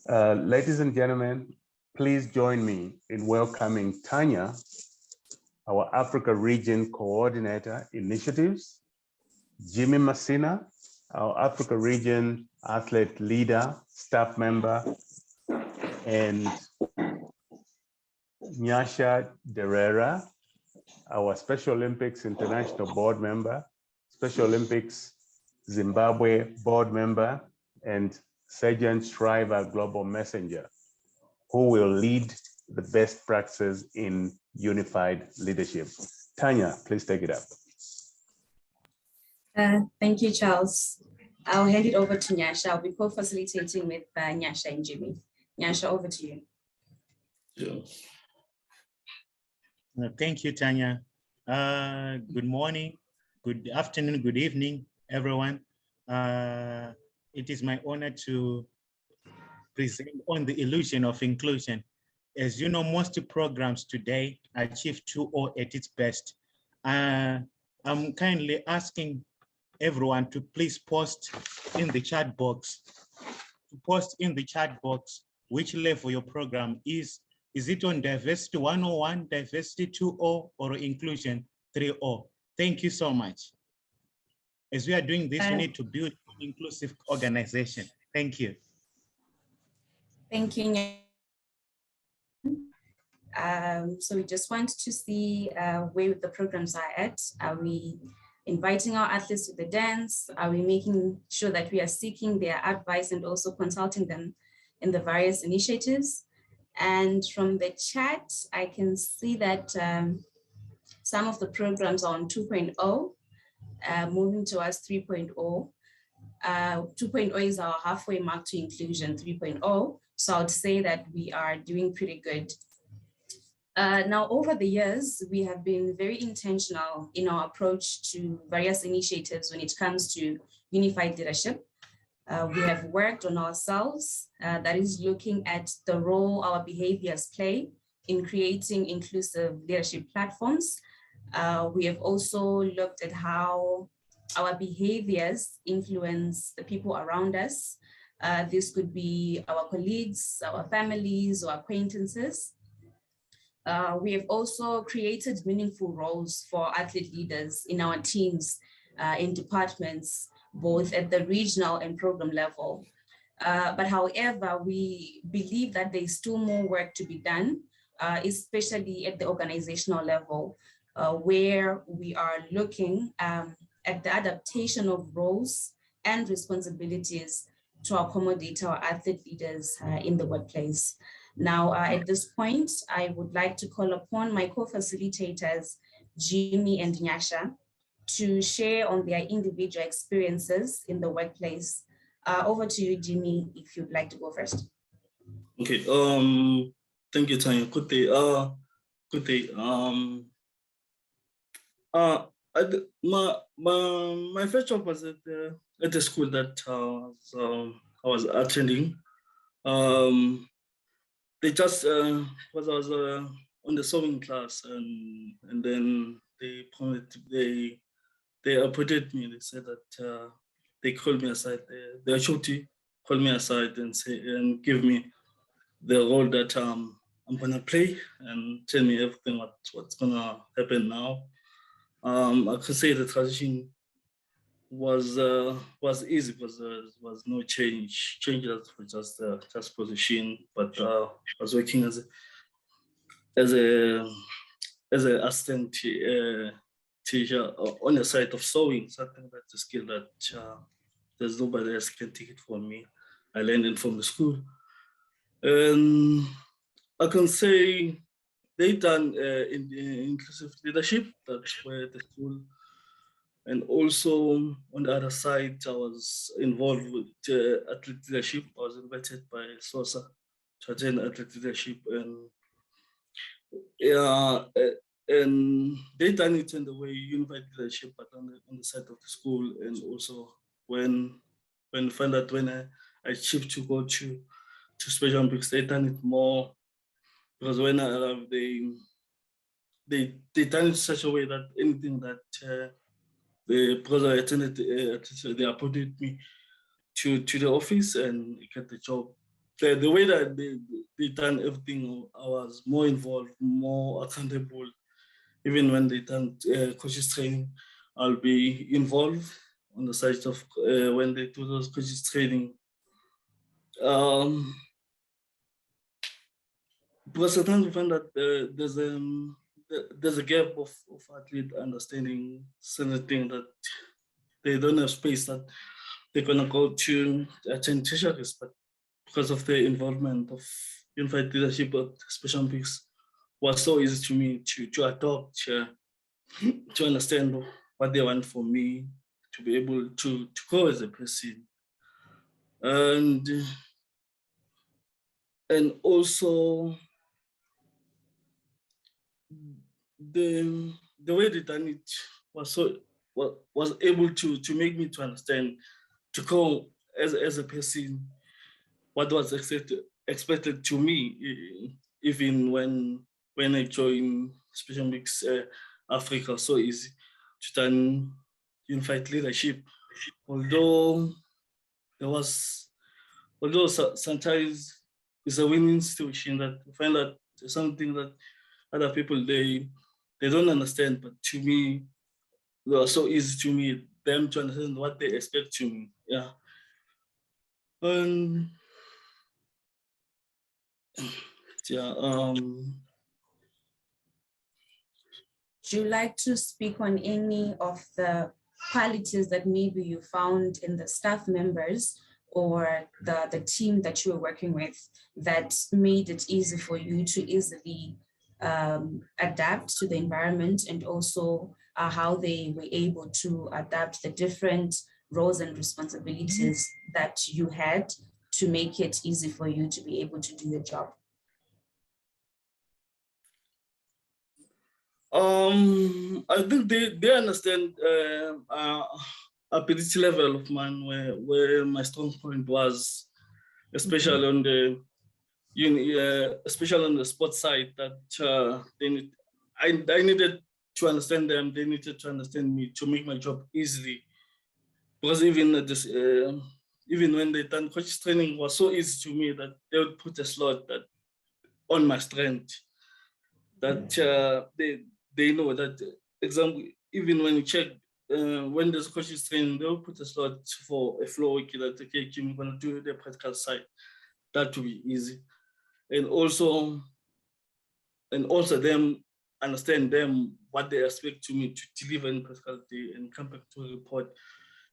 Ladies and gentlemen, please join me in welcoming Tanya, our Africa Region Coordinator Initiatives, Jimmy Messina, our Africa Region Athlete Leader, Staff Member, and Nyasha Derera, our Special Olympics International Board Member, Special Olympics Zimbabwe Board Member, and Sergeant Shriver Global Messenger, who will lead the best practices in unified leadership. Tanya, please take it up. Thank you, Charles. I'll hand it over to Nyasha. I'll be co-facilitating with Nyasha and Jimmy. Nyasha, over to you. Yeah. Thank you, Tanya. Good morning, good afternoon, good evening, everyone. It is my honor to present on the illusion of inclusion. As you know, most programs today achieve 2.0 at its best. I'm kindly asking everyone to please post in the chat box, which level your program is. Is it on diversity 101, diversity 2.0, or inclusion 3.0? Thank you so much. As we are doing this, we need to build an inclusive organization. Thank you. Thank you. So we just want to see where the programs are at. Are we inviting our athletes to the dance? Are we making sure that we are seeking their advice and also consulting them in the various initiatives? And from the chat, I can see that some of the programs are on 2.0, moving towards 3.0. 2.0 is our halfway mark to inclusion 3.0. So I would say that we are doing pretty good. Now, over the years, we have been very intentional in our approach to various initiatives when it comes to unified leadership. We have worked on ourselves, that is looking at the role our behaviors play in creating inclusive leadership platforms. We have also looked at how our behaviors influence the people around us. This could be our colleagues, our families, or acquaintances. We have also created meaningful roles for athlete leaders in our teams, in departments, both at the regional and program level. But however, we believe that there's still more work to be done, especially at the organizational level, where we are looking at the adaptation of roles and responsibilities to accommodate our athlete leaders in the workplace. Now, at this point, I would like to call upon my co-facilitators, Jimmy and Nyasha, to share on their individual experiences in the workplace. Over to you, Jimmy, if you'd like to go first. Okay. Thank you, Tanya. Good day. Good day. My first job was at the school that I was attending. They just was I was on the sewing class, and then they appointed me. They said that they called me aside. The HOT called me aside and give me the role that I'm gonna play and tell me everything what's gonna happen now. I could say the transition was easy because there was no change. Changes were just position, but I was working as an assistant teacher on the side of sewing. Something that's a skill that there's nobody else can take it from me. I learned it from the school, and I can say they done in the inclusive leadership. That's where the school. And also on the other side, I was involved with athlete leadership. I was invited by SOSA to attend athlete leadership, and they done it in the way unified leadership, but on the side of the school. And also when I found out when I shift to go to Special Olympics, they done it more, because when I arrived, they done it in such a way that anything that because I attended, they appointed me to the office and get the job the way that they done everything, I was more involved, more accountable. Even when they done coaches training, I'll be involved on the side of when they do those coaches training. Because sometimes we find that there's a gap of athlete understanding certain things that they don't have space that they're gonna go to attend tertiaries, but because of the involvement of unified leadership at Special Olympics, was so easy to me to adopt, to understand what they want from me, to be able to go as a person. And also the way they done it was able to make me to understand, to go as a person, what was expected to me, even when I joined Special Mix Africa, so easy to done unified leadership. Although sometimes it's a winning situation, that you find that something that other people they don't understand, but to me, they are so easy to me, them to understand what they expect to me. Yeah. Yeah. Would you like to speak on any of the qualities that maybe you found in the staff members or the team that you were working with that made it easy for you to easily adapt to the environment, and also how they were able to adapt the different roles and responsibilities that you had to make it easy for you to be able to do your job? I think they understand ability level of mine, where my strong point was, especially on the especially on the sports side, that I needed to understand them. They needed to understand me to make my job easily. Because even even when they done coach training, was so easy to me that they would put a slot that on my strength, that they know that, example, even when you check, when there's coaches training, they'll put a slot for a floor wiki that, okay, Kim, you're gonna do the practical side. That will be easy. And also them understand them what they expect to me to deliver in practical day and come back to a report.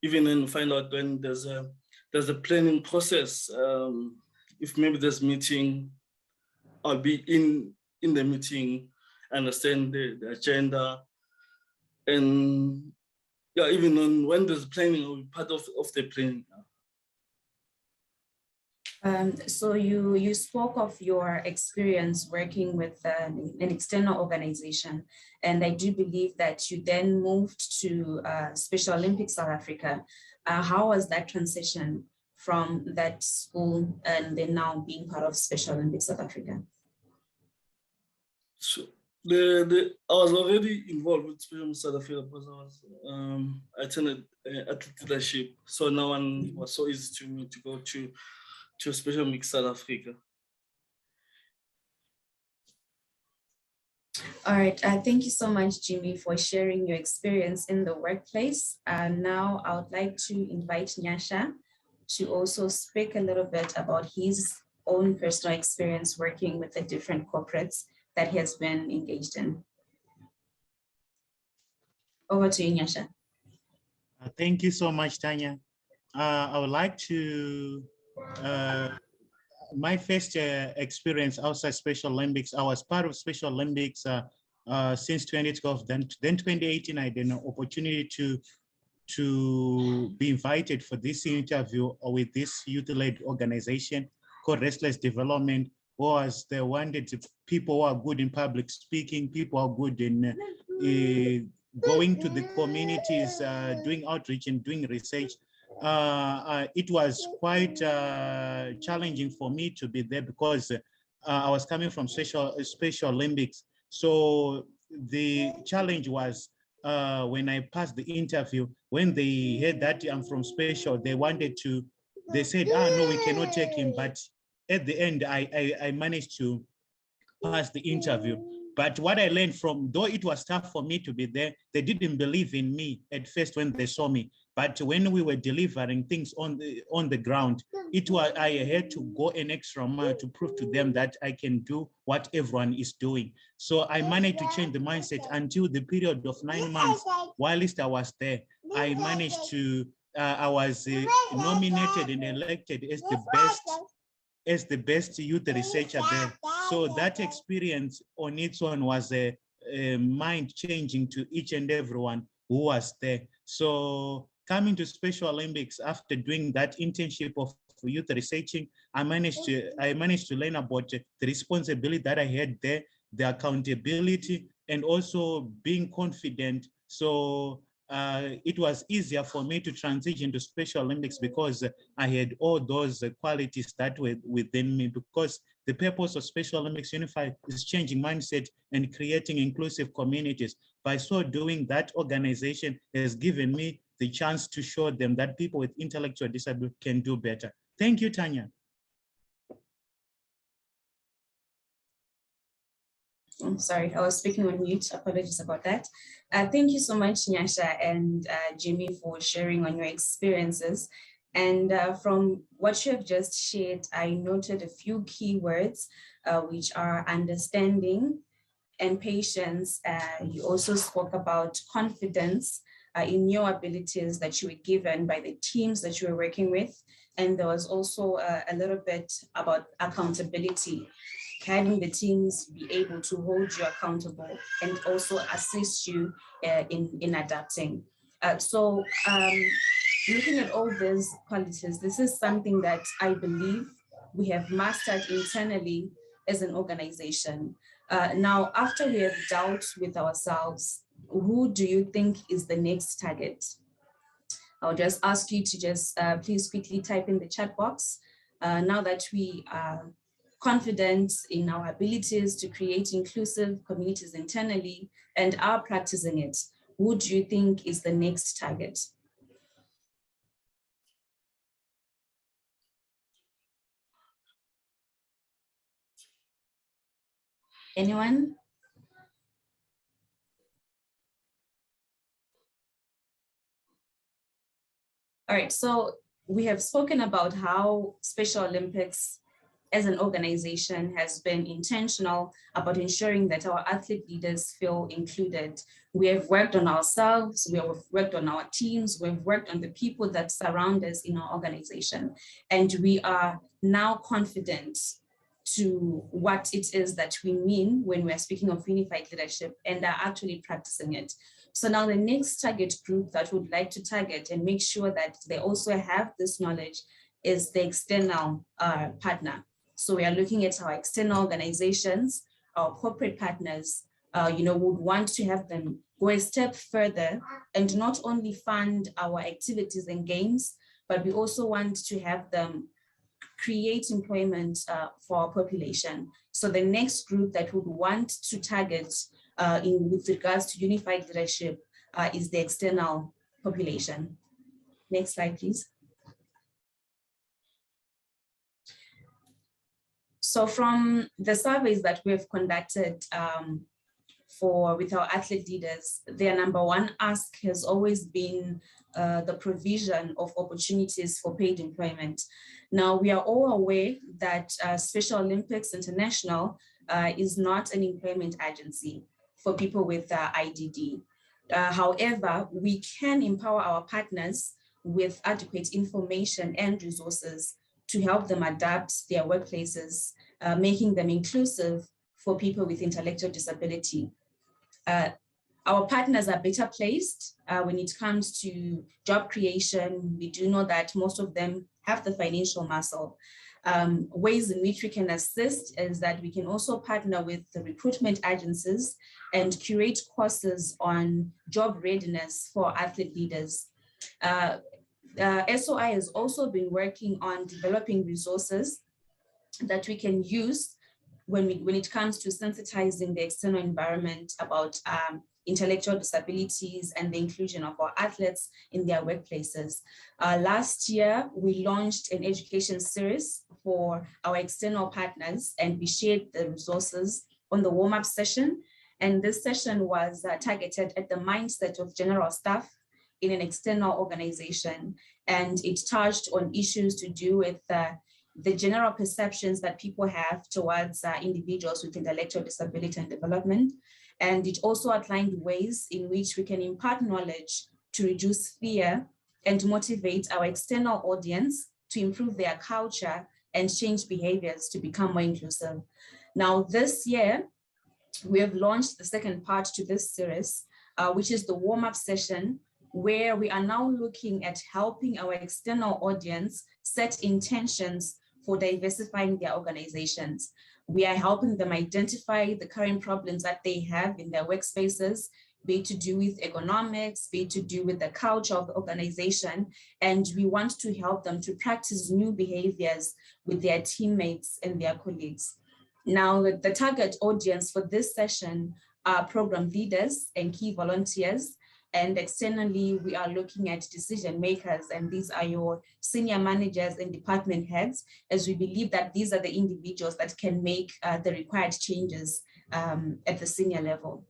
Even when find out when there's a planning process. If maybe there's meeting, I'll be in the meeting, understand the agenda, and yeah, even when there's planning, I'll be part of the planning. So you spoke of your experience working with an external organization, and I do believe that you then moved to Special Olympics South Africa. How was that transition from that school and then now being part of Special Olympics South Africa? So I was already involved with Special Olympics South Africa because I attended athlete leadership. So now it was so easy to me to go to Special Olympics South Africa. All right, thank you so much, Jimmy, for sharing your experience in the workplace. Now I would like to invite Nyasha to also speak a little bit about his own personal experience working with the different corporates that he has been engaged in. Over to you, Nyasha. Thank you so much, Tanya. I would like to, my first experience outside Special Olympics, I was part of Special Olympics since 2012. Then 2018, I had an opportunity to be invited for this interview with this youth-led organization called Restless Development, was they wanted people who are good in public speaking, people who are good in going to the communities, doing outreach and doing research. It was quite challenging for me to be there because I was coming from Special Olympics. So the challenge was when I passed the interview, when they heard that I'm from Special, they said, no, we cannot take him, but at the end, I managed to pass the interview. But what I learned from, though it was tough for me to be there, they didn't believe in me at first when they saw me. But when we were delivering things on the ground, I had to go an extra mile to prove to them that I can do what everyone is doing. So I managed to change the mindset until the period of 9 months. Whilst I was there, I managed to, I was nominated and elected as the best youth researcher there. So that experience on its own was a mind changing to each and everyone who was there. So coming to Special Olympics, after doing that internship of youth researching, I managed to learn about the responsibility that I had there, the accountability, and also being confident. So it was easier for me to transition to Special Olympics because I had all those qualities that were within me, because the purpose of Special Olympics Unified is changing mindset and creating inclusive communities. By so doing, that organization has given me the chance to show them that people with intellectual disability can do better. Thank you, Tanya. I'm sorry, I was speaking on mute. Apologies about that. Thank you so much, Nyasha and Jimmy, for sharing on your experiences. And from what you have just shared, I noted a few key words, which are understanding and patience. You also spoke about confidence in your abilities that you were given by the teams that you were working with. And there was also a little bit about accountability, having the teams be able to hold you accountable and also assist you in adapting. Looking at all these qualities, this is something that I believe we have mastered internally as an organization. Now, after we have dealt with ourselves, who do you think is the next target? I'll just ask you to just please quickly type in the chat box. Now that we are confident in our abilities to create inclusive communities internally and are practicing it, who do you think is the next target? Anyone? All right, so we have spoken about how Special Olympics as an organization has been intentional about ensuring that our athlete leaders feel included. We have worked on ourselves, we have worked on our teams, we've worked on the people that surround us in our organization, and we are now confident to what it is that we mean when we're speaking of unified leadership and are actually practicing it. So now the next target group that would like to target and make sure that they also have this knowledge is the external partner. So we are looking at our external organizations, our corporate partners, would want to have them go a step further and not only fund our activities and games, but we also want to have them create employment for our population. So the next group that would want to target with regards to unified leadership is the external population. Next slide, please. So from the surveys that we have conducted with our athlete leaders, their number one ask has always been the provision of opportunities for paid employment. Now, we are all aware that Special Olympics International is not an employment agency for people with IDD. However, we can empower our partners with adequate information and resources to help them adapt their workplaces, making them inclusive for people with intellectual disability. Our partners are better placed when it comes to job creation. We do know that most of them have the financial muscle. Ways in which we can assist is that we can also partner with the recruitment agencies and curate courses on job readiness for athlete leaders. SOI has also been working on developing resources that we can use when it comes to sensitizing the external environment about intellectual disabilities and the inclusion of our athletes in their workplaces. Last year, we launched an education series for our external partners, and we shared the resources on the warm-up session. And this session was targeted at the mindset of general staff in an external organization. And it touched on issues to do with the general perceptions that people have towards individuals with intellectual disability and development. And it also outlined ways in which we can impart knowledge to reduce fear and motivate our external audience to improve their culture and change behaviors to become more inclusive. Now, this year, we have launched the second part to this series, which is the warm-up session, where we are now looking at helping our external audience set intentions for diversifying their organizations. We are helping them identify the current problems that they have in their workspaces, be it to do with economics, be it to do with the culture of the organization. And we want to help them to practice new behaviors with their teammates and their colleagues. Now, the target audience for this session are program leaders and key volunteers. And externally, we are looking at decision makers, and these are your senior managers and department heads, as we believe that these are the individuals that can make the required changes at the senior level.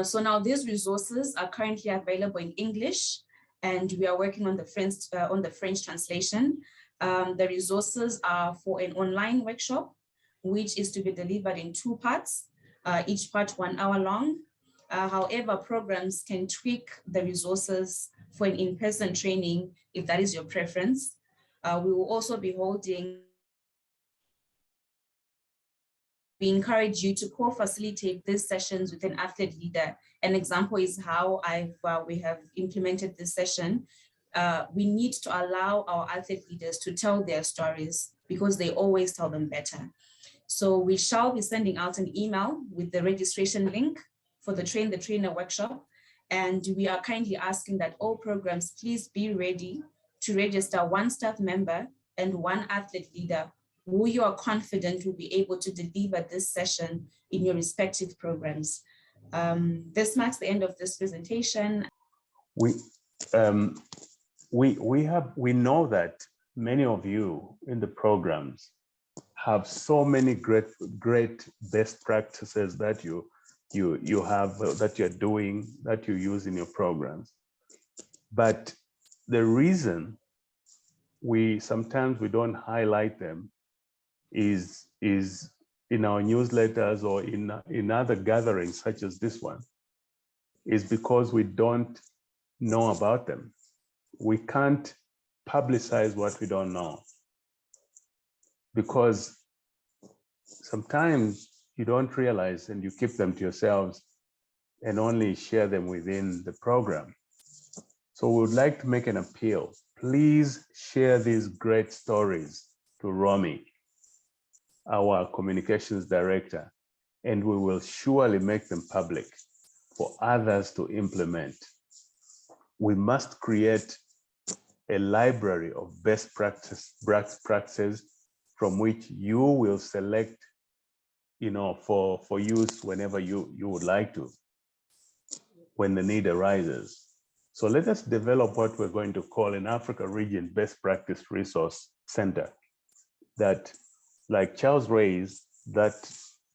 So now these resources are currently available in English, and we are working on the French translation. The resources are for an online workshop, which is to be delivered in 2 parts, each part 1 hour long. However, programs can tweak the resources for an in-person training if that is your preference. We will also be holding. We encourage you to co-facilitate these sessions with an athlete leader. An example is how we have implemented this session. We need to allow our athlete leaders to tell their stories because they always tell them better. So we shall be sending out an email with the registration link for the Train the Trainer workshop. And we are kindly asking that all programs please be ready to register 1 staff member and 1 athlete leader who you are confident will be able to deliver this session in your respective programs. This marks the end of this presentation. We know that many of you in the programs have so many great best practices that you have, that you're doing, that you use in your programs. But the reason sometimes we don't highlight them is in our newsletters or in other gatherings such as this one, is because we don't know about them. We can't publicize what we don't know, because sometimes you don't realize and you keep them to yourselves and only share them within the program. So we would like to make an appeal. Please share these great stories to Romy, our communications director, and we will surely make them public for others to implement. We must create a library of best practices from which you will select, for use whenever you would like to, when the need arises. So let us develop what we're going to call an Africa Region Best Practice Resource Center that, like Charles raised, that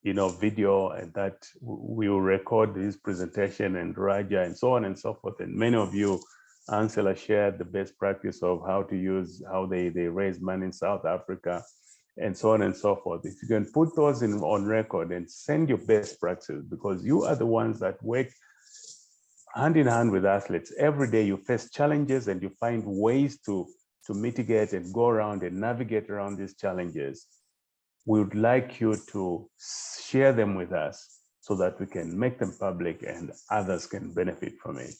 video, and that we will record his presentation, and Raja and so on and so forth. And many of you, Ansela, shared the best practice of how they raise money in South Africa, and so on and so forth. If you can put those on record and send your best practices, because you are the ones that work hand in hand with athletes. Every day you face challenges and you find ways to mitigate and go around and navigate around these challenges. We would like you to share them with us so that we can make them public and others can benefit from it.